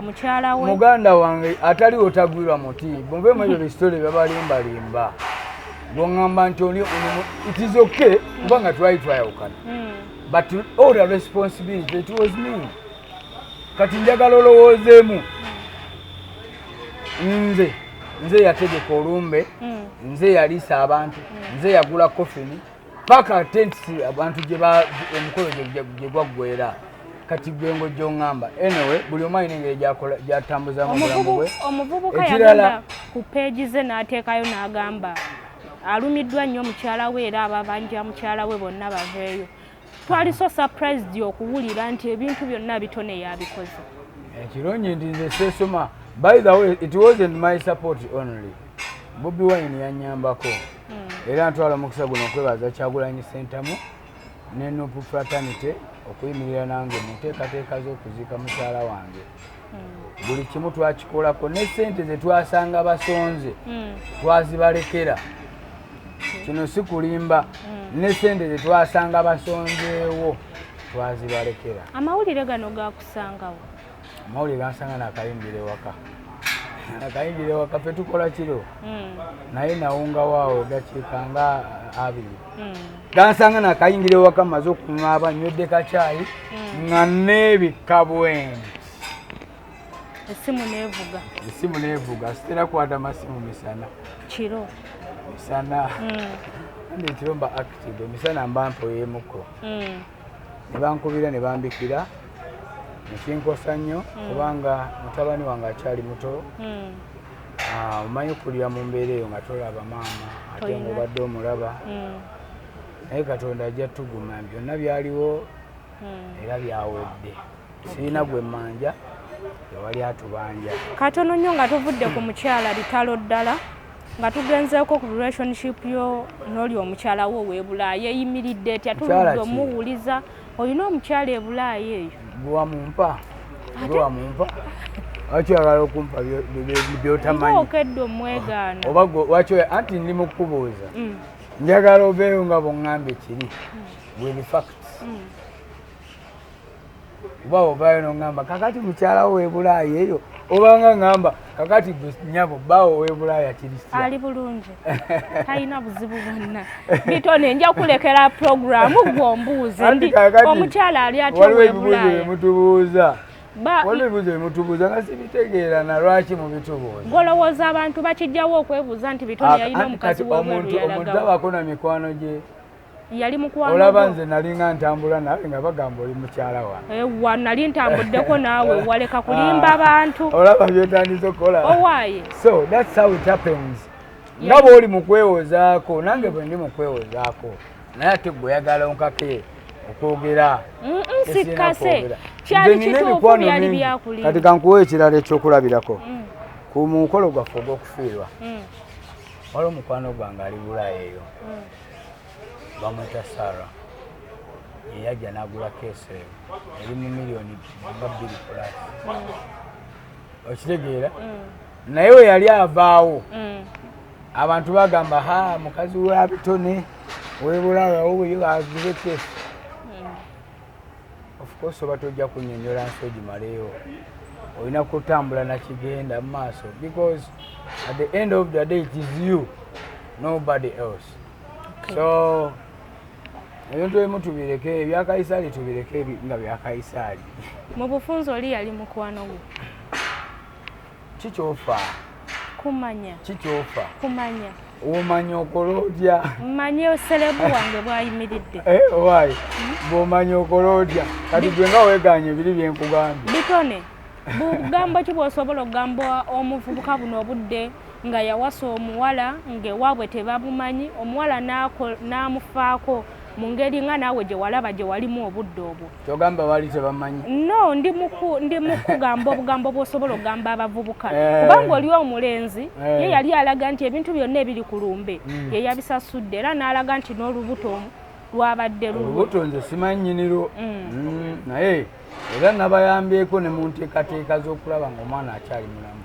Mukyalawe muganda wange atali otagwirwa muti bombe mu ebyo bisitole byabalimbalimba ng'ongamba nti oli it is okay kubanga twayawukana but all the responsibility it was me kati njagala olowoozeemu nze yategeka olumbe nze yaliisa abantu nze yagula kofini paka tentisi abantu omukolo gye gwaggwera kati gwengo gyongamba anyway buli omu alina engeri gyatambuzamu obulamu bwe. Omuvubuka yagenda ku peegi ze n'ateekayo n'agamba alumiddwa nnyo mukyala we era ababanja mukyala we bonna baveeyo. Twali so surprised okuwulira nti ebintu byonna Bitone yabikoze. Ekirungi nti nze seesoma. By the way, it wasn't my support only. Bobi Wine yannyambako. Era ntwala omukisa guno okwebaza Kyagulanyi Ssentamu ne Nuupu Fraternity okuyimirira nange mu nteekateeka z'okuziika mukyala wange. Buli kimu twakikolako ne ssente ze twasanga basonze twazibalekera. Kino si kulimba ne ssente ze twasanga basonzeewo twazibalekera. Amawulire gano gakusangawo? Amawulire gansanga n'akayimbire waka. Akayimbire waka fe tukola kiro naye nawungawo awo dakiika nga 2. Gansanga n'akayingire waka maze okuŋŋaaba nywedde kacaayi nga neebikka bwendi. Essimu neevuga sitera kwata masimu misana. Kiro? Misana. Andi ekiro mba active, misana mba mpoyeemuko. Ne bankubira ne bambikira. Nekinkosa nnyo kubanga mutabani wange akyali muto. Omanyi okulira mu mbeera eyo nga tolaba maama ate ng'obadde omulaba. Naye Katonda ajja tuguma byonna byaliwo era byawedde. Sirina gwe mmanja tewali atubanja. Katono nnyo nga tuvudde ku mukyala litalo ddala nga tugenzeeko ku relationship yo n'oli omukyala wo w'ebulaayi eyimiridde etya tuludde omuwuliza olina omukyala ebulaayi eyo. Bwamumpa wakyagala okumpa byotamanyi okedde omwegaana oba wakyo anti ndi mukubuuza njagala obeeyo nga bw'oŋŋamba ekiri with facts oba obaayo n'oŋŋamba kakati mukyala wo w'ebulaayi eyo obanga ŋŋamba kakati nyabo bbaawo w'ebulaayi akirisya ali bulungi talina buzibu bwonna. Bitone nja kulekera programu gw'ombuuze ndi omukyala ali atya w'ebulaayi waliwo ebibuuzo byemutubuuza nga sibitegeera na lwaki mubitubuuza. Golowooza abantu bakijjawo okwebuuza nti Bitone yalina omukazi omuntu abako na mikwano gye yali mukwano olaba nze nalinga ntambula nawe nga bagamba oli mukyala wange. Ewa nali ntambuddeko naawe waleka kulimba abantu. Olaba byotandise okukola. Owaaye. So that's how it happens. Nga bw'oli mu kwewozaako nange bwe ndi mu kwewozaako naye ate gwe oyagala onkake okwogera. Sikase kyali kituufu byali byakulimba. Kati kankuwa ekirala ekyokulabirako ku mukolo gwaffe ogw'okufiirwa waliwo mukwano gwange ali Bulaya eyo bamwita Sara yeyajja n'agula keesi eyo eri mu miliyoni nga 2+. Okitegeera naye we yali avaawo abantu bagamba mukazi wa Bitone w'ebulaya oyo aguze keesi. Of course oba tojja kunnyonnyola nsi ogimaleyo olina kutambula nakigenda mu maaso because at the end of the day it is you nobody else. So ebintu ebimu tubireke ebya Kaisaali tubireke nga bya Kaisaali. Mu bufunzo oli yali mukwano gwo kikyofa kumanya kumanya omanya okola otya mmanye oselebu wange bwayimiridde owaayi bw'omanya okola otya kati gwe nga weeganye ebiri byenkugambye. Bitone bugambo ki bw'osobola okugamba omuvubuka buno obudde nga yawasa omuwala ng'ewaabwe tebamumanyi omuwala n'amufaako mu ngeri nga naawe gye walaba gye walimu obudde obwo. Kyogamba baali tebamanyi? No, ndi mukugamba obugambo bw'osobola okugamba abavubuka kubanga oli omulenzi ye yali alaga nti ebintu byonna ebiri ku lumbe ye yabisasudde era n'alaga nti n'olubuto lwabadde lulwo. Olubuto nze simanyi nnyiniro naye era nabayambyeko ne mu nteekateeka z'okulaba ng'omwana akyali mulamu.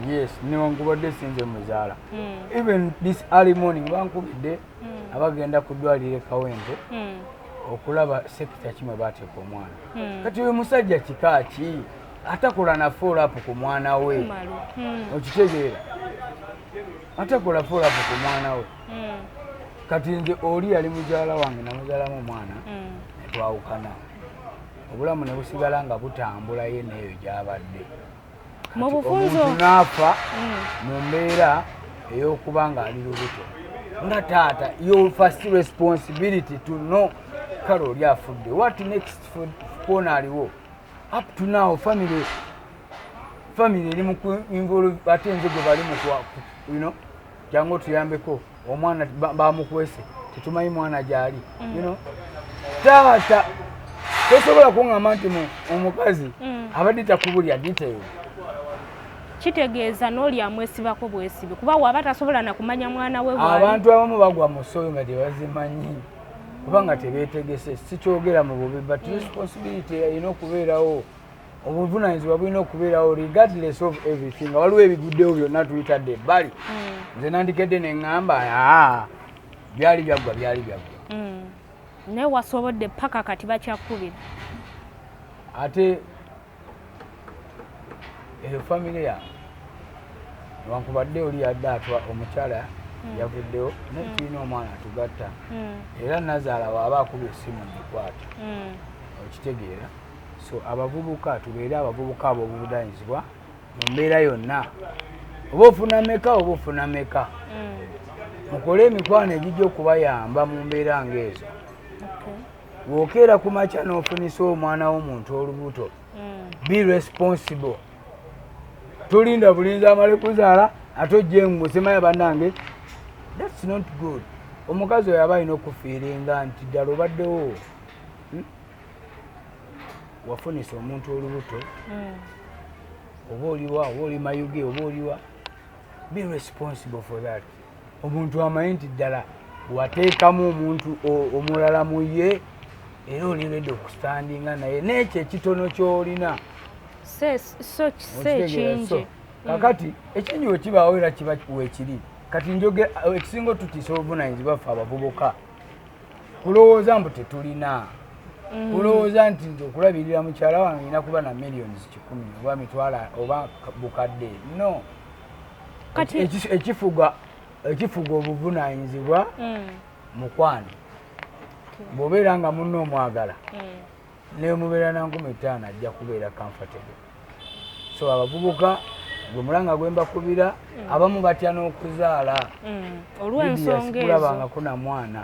Yes, newankubadde sinze muzaala. Even this early morning bankubidde abagenda ku ddwaliro Kawempe okulaba sekita kimwe bateeka omwana. Kati we musajja kika ki atakola na follow up ku mwana we okitegeera atakola follow up ku mwana we kati nze oli yali mukyala wange namuzaalamu omwana netwawukana obulamu ne busigala nga butambula ye neeyo gy'abadde omuntu n'afa mu mbeera ey'okuba nga ali lubuto nga taata your first responsibility to know kale oli afudde what next kwona aliwo up to now family eri mu involve ate nze gwe bali mu jangu tuyambeko omwana bamukwese tetumanyi mwana gyali taata tosobola kuŋŋamba nti omukazi abadde takubulya detail kitegeeza n'oli amwesibako bwesibi kuba waba tasobola nakumanya mwana we abantu abamu bagwa mu ssooyo nga tebazimanyi kubanga tebeetegese sikyogera mu bubi but responsibility erina okubeerawo obuvunaanyizibwa bulina okubeerawo regardless of everything waliwo ebiguddewo byonna tuyitadde ebbali nze nandikedde neŋŋamba byali byaggwa naye wasobodde paka kati bakyakubira ate eyo famire yange newankubadde oli yadde atwa omukyala yavuddewo naye tulina omwana tugatta era nazaala waaba akuba essimu ngikwata okitegeera so abavubuka tubeere abavubuka ab'obuvunanyizibwa mu mbeera yonna oba ofuna meka mukole emikwano egijja okubayamba mu mbeera ng'ezo bw'okeera ku makya n'ofunisa omwana w'omuntu olubuto be responsible tolinda bulinzi amale kuzaala ate ojje musemaya bannange that's not good omukazi oyo aba alina okufiiringa nti ddala obaddewo wafunisa omuntu olubuto oba oliwa oba oli mayuge oba oliwa be responsible for that omuntu amanyi nti ddala wateekamu omuntu omulala mu ye era oliredde okustandinga naye n'ekyo ekitono ky'olina kingi kakati ekingi wekibaawo era kiba weekiri kati ekisinga otutiisa obuvunanyizibwa ffe abavubuka kulowooza mbu tetulina kulowooza nti nti okulabirira mukyala wange ina kuba na millions 10 oba mitwalo oba bukadde no ekifuga obuvunanyizibwa mukwano bw'obeera nga munno omwagala naye mubeera na 5,000 ajja kubeera comfortable so abavubuka gwe mulanga gwe mbakubira abamu batya n'okuzaala olw'ensonga ezo kulabangako na mwana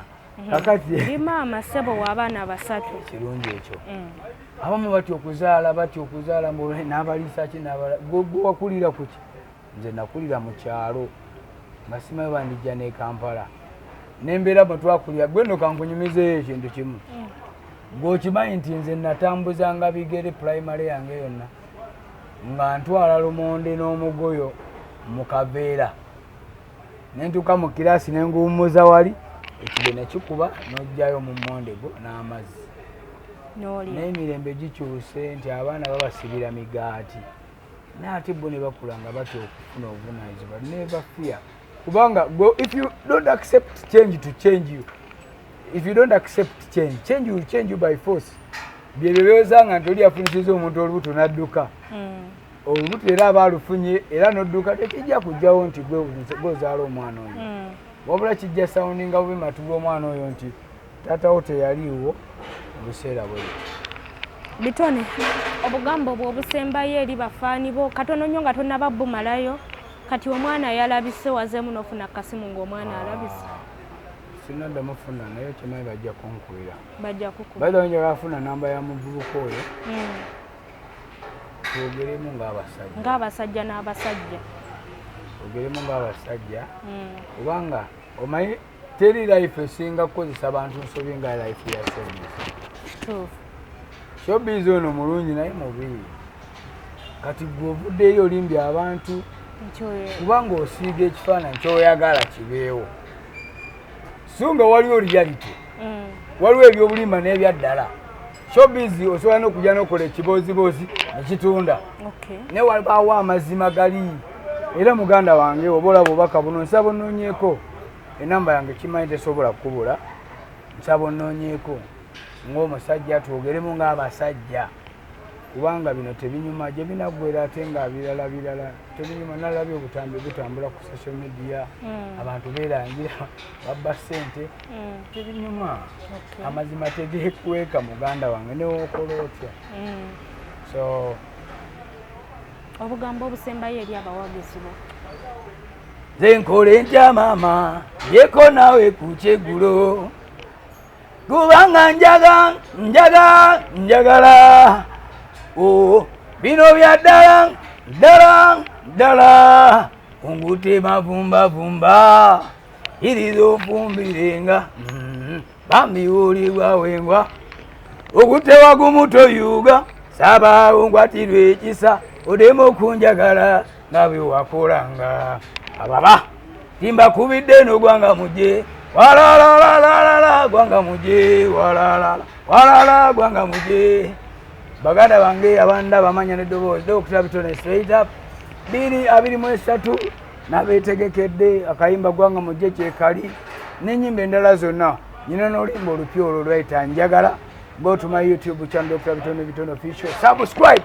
kakati lima amasebo w'abaana basatu kirungi ekyo abamu batya okuzaala n'abaliisa ki gwe wakulira kuki nze nakulira mu kyalo nga simayo bandijja ne Kampala nembeera bwe twakulira gwe nno kankunyumizeeyo ekintu kimu gweokimanyi nti nze natambuzanga bigere primary yange yonna nga ntwala lumonde n'omugoyo mu kaveera nentuuka mu kiraasi nenguwummuza wali ekide nekikuba n'ojjayo mu mondego n'amazzi n'emirembe gikyuse nti abaana babasibira migaati naye ate bo ne bakula nga batya okufuna obuvunanyizibwa never fear kubanga if you don't accept change to change you if you don't accept change will change you by force byebyo byozanga nti oli yafunisiza omuntu olubuto n'adduka olubuto era aba alufunye era n'odduka tekijja kujjawo nti gwe ozaala omwana oyo wabula kijja sawundinga bubi matu g'omwana oyo nti taatawo teyaliiwo mu biseera bwe Bitone obugambo obwo obusembayo eri bafaani bo katono nnyo nga tonnaba bumalayo kati omwana yalabise wazeemu n'ofuna kasimu ng'omwana alabise sinaddamu funa naye kimanyi bajja kunkubira bajja kukuba baida njagala afuna namba ya muvubuka oyo twogeremu ng'abasajja n'abasajja twogeremu ng'abasajja kubanga omanyi teri life esinga kukozesa abantu nsobi nga life ya showbiz showbiz ono mulungi naye mubi kati gwe ovuddeyo olimbye abantu kubanga osiiga ekifaananyi kyoyagala kibeewo sunga waliwo reality waliwo ebyobulimba n'ebyaddala showbiz osobola n'okujja n'okola ekiboozibozi nekitunda naye walibaawo amazima gali era muganda wange oba olaba obubaka buno nsaba onnoonyeeko enamba yange kimanyi tesobola kukubula nsaba onnoonyeeko ng'omusajja twogeremu ng'abasajja kubanga bino tebinyuma gye binaggwera ate nga birala tebinyuma. Nalabye obutambi butambula ku social media, abantu beerangira babba ssente, tebinyuma. Amazima tegeekweka muganda wange newokola otya. So obugambo obusembayo eri abawagizi bo. Nze nkole ntya maama yeko naawe ku kyeggulo kubanga njagala bino bya ddala ongute mavumbavumba iriza ofumbirenga bambiwulibwa wengwa okutewa gumutoyuga sabaawo ngwatirwa ekisa odemu okunjagala nga bwe wakolanga ababa timbakubidde eno gwanga muje walala gwanga muje walala gwanga muje. Baganda bange abanda bamanya neddoboozi Dr. Bitone straight up 2023 nabeetegekedde akayimba gwanga muje kyekali n'ennyimba endala zonna. Nyina n'oluyimba olupya olwo lwayita njagala. Go to my YouTube channel Dr. Bitone official, subscribe.